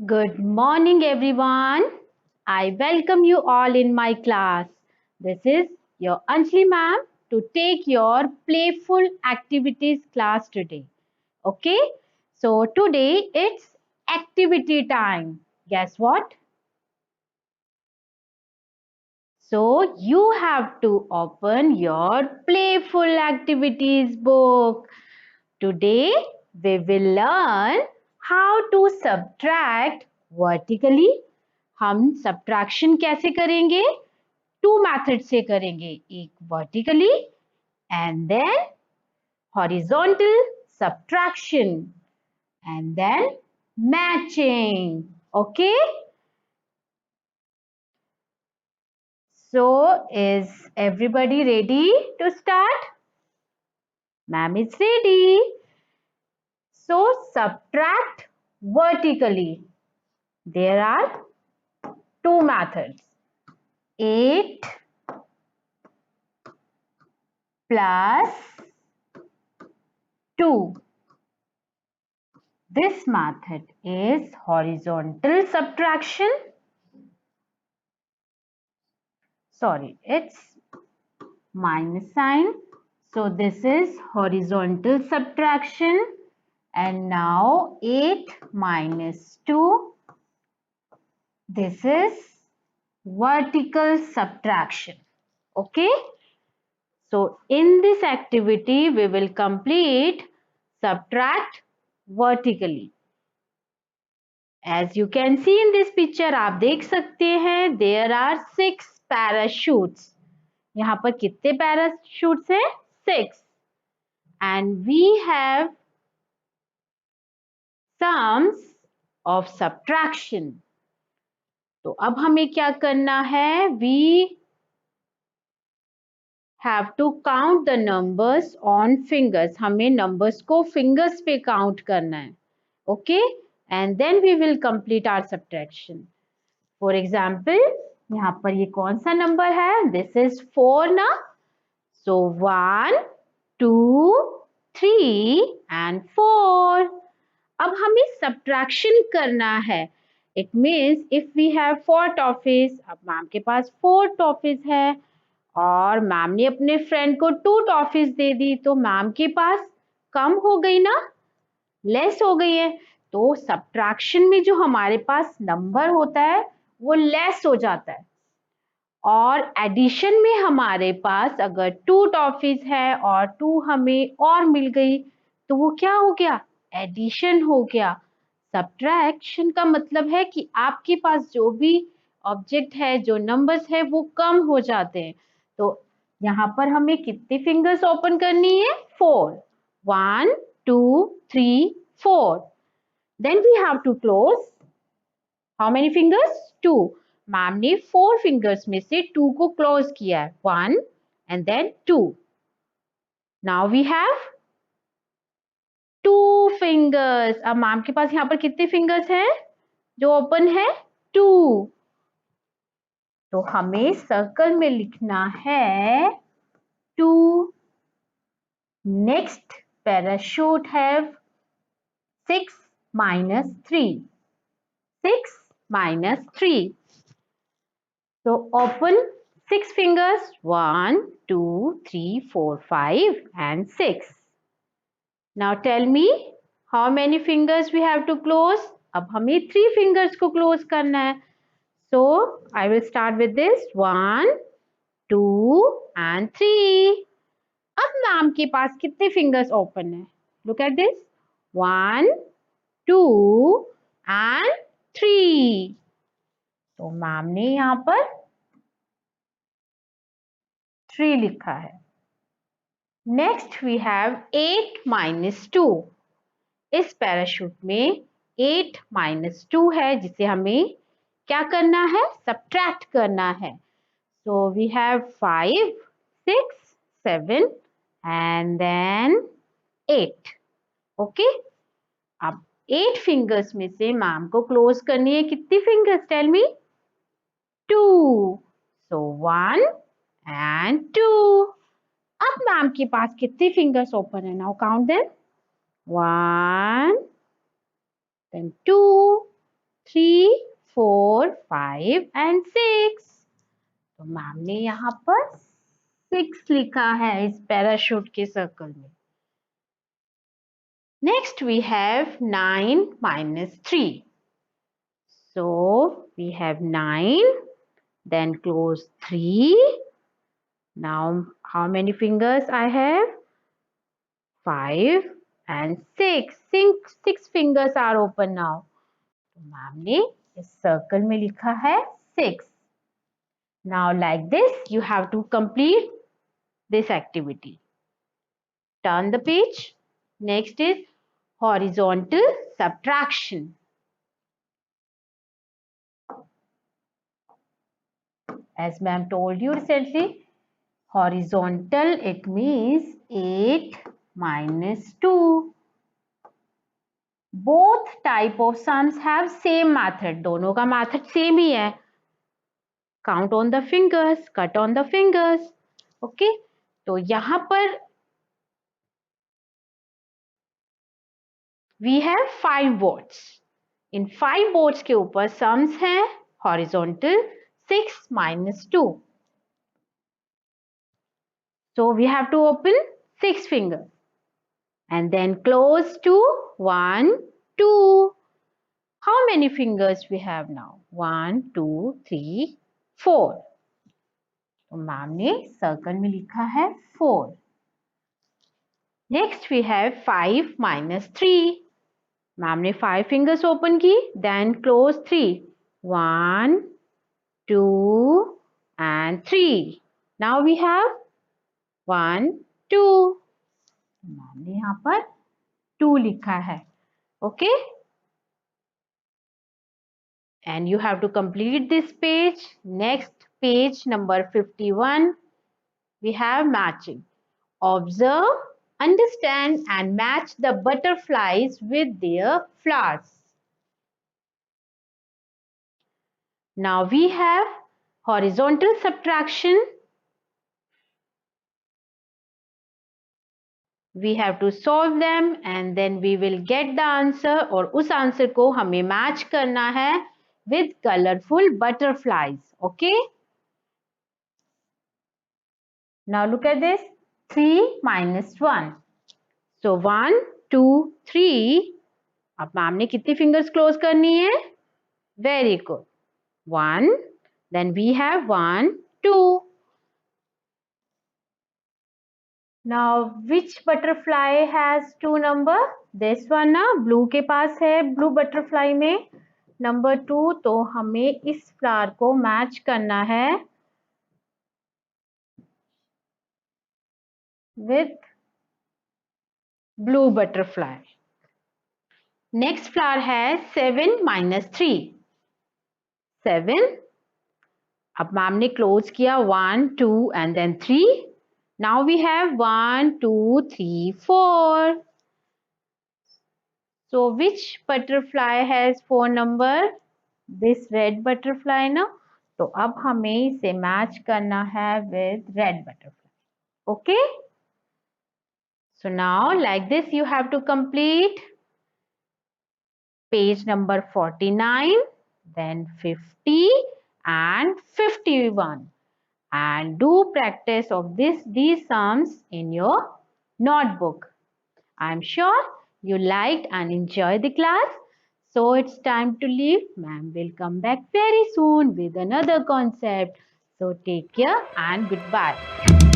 Good morning, everyone. I welcome you all in my class. This is your Anjali ma'am to take your playful activities class today. Okay, so today it's activity time. Guess what? So you have to open your playful activities book. Today we will learn how to subtract vertically. हम subtraction कैसे करेंगे? Two methods से करेंगे. एक vertically and then horizontal subtraction and then matching. Okay? So is everybody ready to start? Ma'am is ready. So subtract vertically. There are two methods. 8 plus 2. This method is horizontal subtraction. Sorry, it's minus sign. So this is horizontal subtraction. And now 8 minus 2. This is vertical subtraction. Okay. So in this activity, we will complete subtract vertically. As you can see in this picture, आप देख सकते हैं there are 6 parachutes. यहाँ पर कितने parachutes हैं? 6. And we have sums of subtraction. तो अब हमें क्या करना है? We have to count the numbers on fingers. हमें numbers को fingers पे count करना है. Okay? And then we will complete our subtraction. For example, यहाँ पर ये कौन सा नंबर है? This is 4 ना? So 1, 2, 3 and 4. अब हमें subtraction करना है. It means if we have 4 toffees, अब मैम के पास 4 toffees है और मैम ने अपने फ्रेंड को 2 toffees दे दी तो मैम के पास कम हो गई ना? लेस हो गई है. तो सब्ट्रैक्शन में जो हमारे पास नंबर होता है वो लेस हो जाता है और एडिशन में हमारे पास अगर 2 टॉफीज है और 2 हमें और मिल गई तो वो क्या हो गया? एडिशन हो गया. सब्ट्रैक्शन का मतलब है कि आपके पास जो भी ऑब्जेक्ट है, जो नंबर्स है वो कम हो जाते हैं. तो यहाँ पर हमें कितनी फिंगर्स ओपन करनी है? 4. 1, 2, 3, 4. Then we have to close. How many fingers? 2. Ma'am ने 4 फिंगर्स में से 2 को क्लोज किया है. 1 and then 2. Now we have 2 fingers. अब मैम के पास यहाँ पर कितने फिंगर्स हैं जो ओपन है? 2. तो हमें सर्कल में लिखना है 2. Next parachute have 6 minus 3. 6 minus 3. So open 6 fingers. 1, 2, 3, 4, 5 and 6. Now tell me how many fingers we have to close. अब हमें 3 fingers को close करना है. So I will start with this. 1, 2 and 3. अब मैम के पास कितने fingers open है? Look at this. 1, 2 and 3. तो मैम ने यहाँ पर 3 लिखा है. Next we have 8 minus 2. इस पैराशूट में 8 minus 2 है जिसे हमें क्या करना है? सब्ट्रैक्ट करना है. So we have 5, 6, 7 and then 8. Okay. अब 8 फिंगर्स में से मैम को क्लोज करनी है. कितनी fingers? Tell me. 2. So 1 and 2. अब मैम के पास कितने फिंगर्स ओपन है? Now count them. 1, then 2, 3, 4, 5 and 6. तो मैम ने यहाँ पर 6 लिखा है इस पैराशूट के सर्कल में. Next we have 9 minus 3. So we have 9, then close 3. Now how many fingers I have? 5 and 6. 6 fingers are open now. तो मैम ने इस सर्कल में लिखा है 6. Now like this you have to complete this activity. Turn the page. Next is horizontal subtraction. As ma'am told you recently, horizontal it means 8 minus 2. Both type of sums have same method. दोनों का method same ही है. Count on the fingers, cut on the fingers. Okay? तो यहाँ पर we have 5 boards. In 5 boards के ऊपर sums हैं horizontal 6 minus 2. So we have to open 6 fingers and then close to 1, 2. How many fingers we have now? 1, 2, 3, 4. तो ma'am ने circle में लिखा है 4. Next we have 5 minus 3. Ma'am ने 5 fingers open की, then close 3. 1, 2 and 3. Now we have 1, 2. Ma'am ने यहाँ पर 2 लिखा है. Okay? And you have to complete this page. Next page number 51. We have matching. Observe, understand and match the butterflies with their flowers. Now we have horizontal subtraction. We have to solve them and then we will get the answer और उस answer को हमें match करना है with colorful butterflies. Okay? Now look at this. 3 minus 1. So 1, 2, 3. अब ma'am ने कितनी fingers close करनी है? Very good. 1. Then we have 1, 2. Now which butterfly has 2 number? This one ना blue के पास है blue butterfly में number 2. तो हमें इस flower को match करना है with blue butterfly. Next flower has 7 minus 3. 7. अब मैम ने close किया 1, 2 and then 3. Now we have 1, 2, 3, 4. So which butterfly has 4 number? This red butterfly ना. तो अब हमें इसे match करना है with red butterfly. Okay? So now like this you have to complete page number 49, then 50 and 51. And do practice of these sums in your notebook. I'm sure you liked and enjoyed the class. So it's time to leave. Ma'am will come back very soon with another concept. So take care and goodbye.